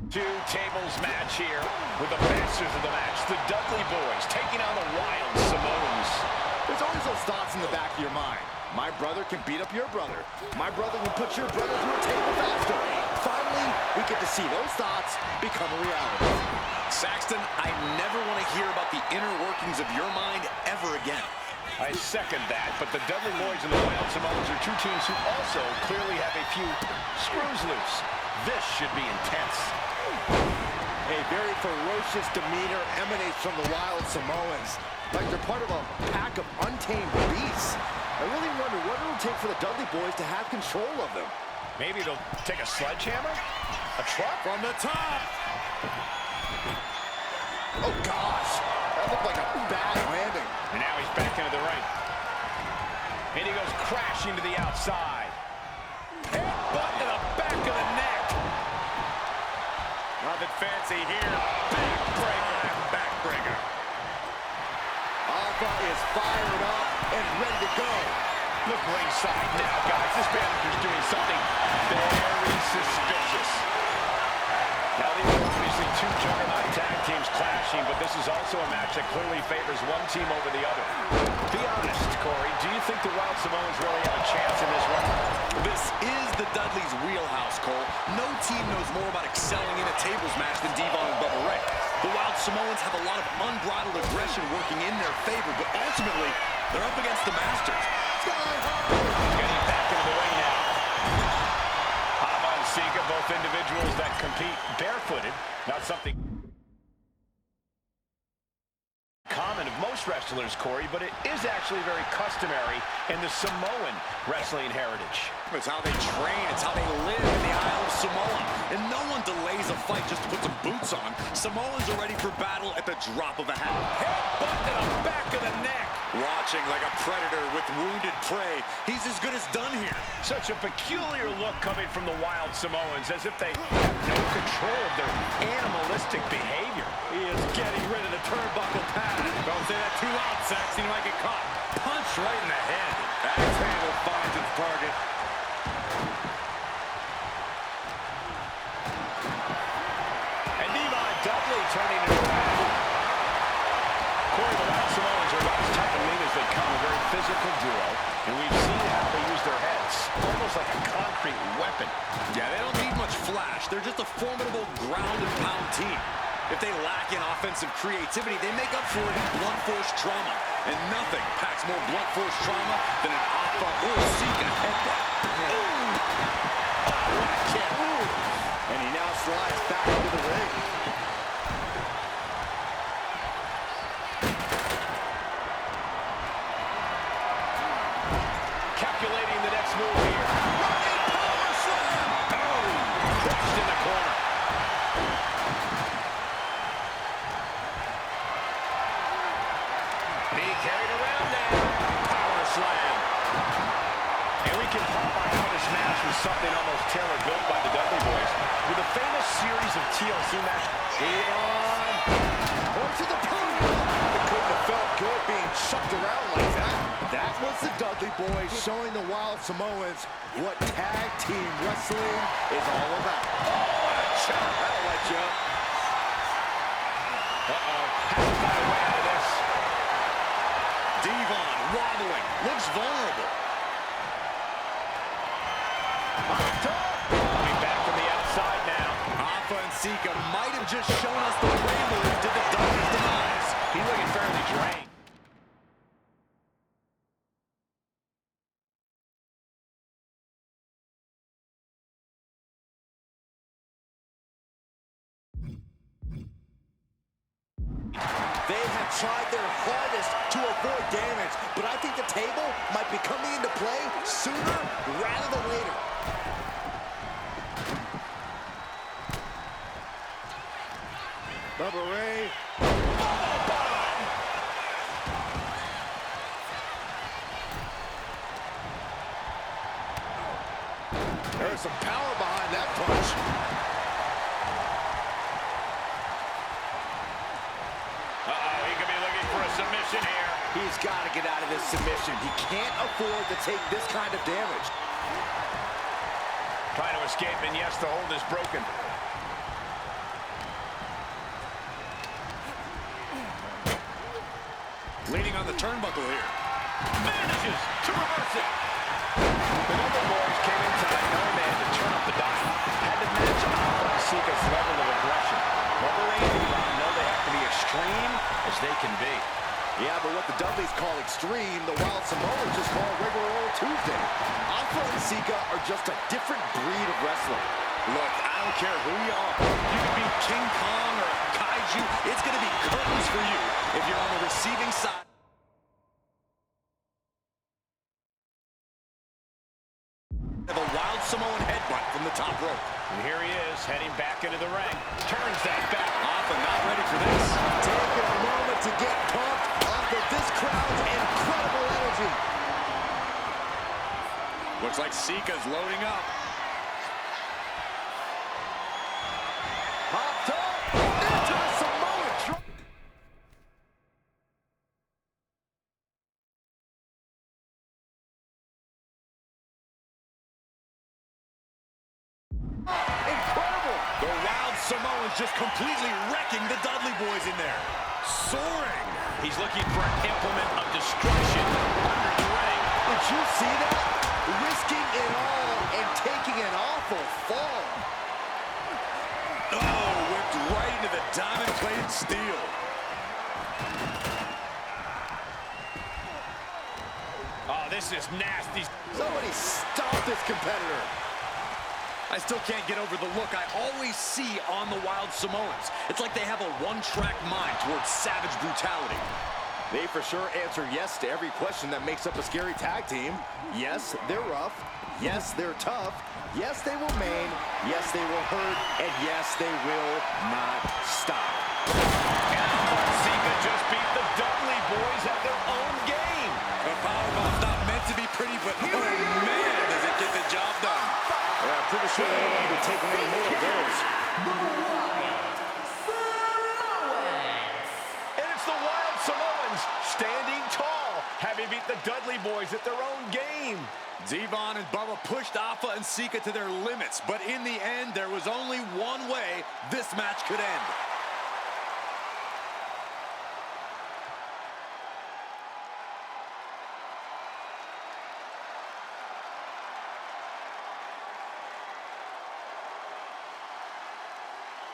Two tables match here with the masters of the match, the Dudley Boyz, taking on the wild Samoans. There's always those thoughts in the back of your mind. My brother can beat up your brother. My brother will put your brother through a table faster. Finally, we get to see those thoughts become a reality. Saxton, I never want to hear about the inner workings of your mind ever again. I second that, but the Dudley Boyz and the wild Samoans are two teams who also clearly have a few screws loose. This should be intense. A very ferocious demeanor emanates from the wild Samoans, like they're part of a pack of untamed beasts. I really wonder what it'll take for the Dudley Boyz to have control of them. Maybe they'll take a sledgehammer? A truck? From the top! Oh gosh, that looked like a bad landing. And now he's back into the ring. And he goes crashing to the outside. Headbutt to the back of the neck. Nothing fancy here. Backbreaker and backbreaker. Alpha is fired up and ready to go. Look ringside now, guys. This manager's doing something very suspicious. Now, these are obviously two juggernaut tag teams clashing, but this is also a match that clearly favors one team over the other. Be honest, Corey, do you think the wild Samoans really have a chance in this one? This is the Dudleys' wheelhouse, Cole. No team knows more about excelling in a tables match than Devon and Bubba Ray. The wild Samoans have a lot of unbridled aggression working in their favor, but ultimately, they're up against the Masters. Getting back into the ring now. Hava and Sika, both individuals that compete barefooted. Not something common of most wrestlers, Corey, but it is actually very customary in the Samoan wrestling heritage. It's how they train, it's how they live in the Isle of Samoa. And no one delays a fight just to put some boots on. Samoans are ready for battle at the drop of a hat. Headbutt to the back of the neck. Watching like a predator with wounded prey. He's as good as done here. Such a peculiar look coming from the wild Samoans, as if they have no control of their animalistic behavior. He is getting rid of the turnbuckle pad. Don't say that too loud, Saxton. You might get caught. Punch right in the head. Axe handle finds its target. And Devon Dudley turning it around. Corey, the wild Samoans are about as tough and lean as they come. A very physical duo. And we've seen how they use their heads. Almost like a concrete weapon. Yeah, they don't need much flash. They're just a formidable ground and pound team. If they lack in offensive creativity, they make up for it in blunt force trauma. And nothing packs more blunt force trauma than an Alpha or Sika headbutt. Ooh. What a kick. And he now slides back into the ring. Calculating the next move here. Running power slam. Oh, crushed in the corner. Being carried around now. Power slam. And we can pop by how this match was something almost tailor-built by the Dudley Boyz. With a famous series of TLC matches. Devon. Going to the podium. It couldn't have felt good being chucked around like that. That was the Dudley Boyz showing the wild Samoans what tag team wrestling is all about. Oh, what a chop. That'll let you up. Uh-oh. Has to find a way out of this. Devon wobbling. Looks vulnerable. On top. Coming back from the outside now. Alpha and Sika might have just shown us the prelude to the Dudley's demise. He's looking fairly drained. They have tried their hardest to avoid damage, but I think the table might be coming into play sooner rather than later. Bubba Ray. There's some power behind that punch. He could be looking for a submission here. He's got to get out of this submission. He can't afford to take this kind of damage. Trying to escape, and yes, the hold is broken. Leaning on the turnbuckle here. Manages to reverse it. The Dudley Boyz came in tonight knowing they had to turn up the dial. Had to match Alpha and Sika's level of aggression. Wolverine and Ron know they have to be extreme as they can be. Yeah, but what the Dudleys call extreme, the Wild Samoans just call regular old Tuesday. Alpha and Sika are just a different breed of wrestler. Look, I don't care who you are. You can be King Kong or a kaiju. It's going to be curtains for you if you're on the receiving side. Of a Wild Samoan headbutt from the top rope. And here he is, heading back into the ring. Turns that back. Alpha not ready for this. Taking a moment to get pumped off of this crowd's incredible energy. Looks like Sika's loading up. Hopped up into the Samoan drop. Incredible! The Wild Samoans just completely wrecking the Dudley Boyz in there. Soaring. He's looking for an implement of destruction under the ring. Did you see that? Risking it all and taking an awful fall. Oh, whipped right into the diamond-plated steel. Oh, this is nasty. Somebody stop this competitor. I still can't get over the look I always see on the Wild Samoans. It's like they have a one-track mind towards savage brutality. They for sure answer yes to every question that makes up a scary tag team. Yes, they're rough. Yes, they're tough. Yes, they will maim. Yes, they will hurt. And yes, they will not stop. And Sika just beat the Dudley Boyz at their own game. The powerbomb's not meant to be pretty, but oh man, does it get the job done. Yeah, I'm pretty sure they won't be taking any more of those. And it's the Wild Samoans standing tall, having beat the Dudley Boyz at their own game. Devon and Bubba pushed Alpha and Sika to their limits, but in the end, there was only one way this match could end.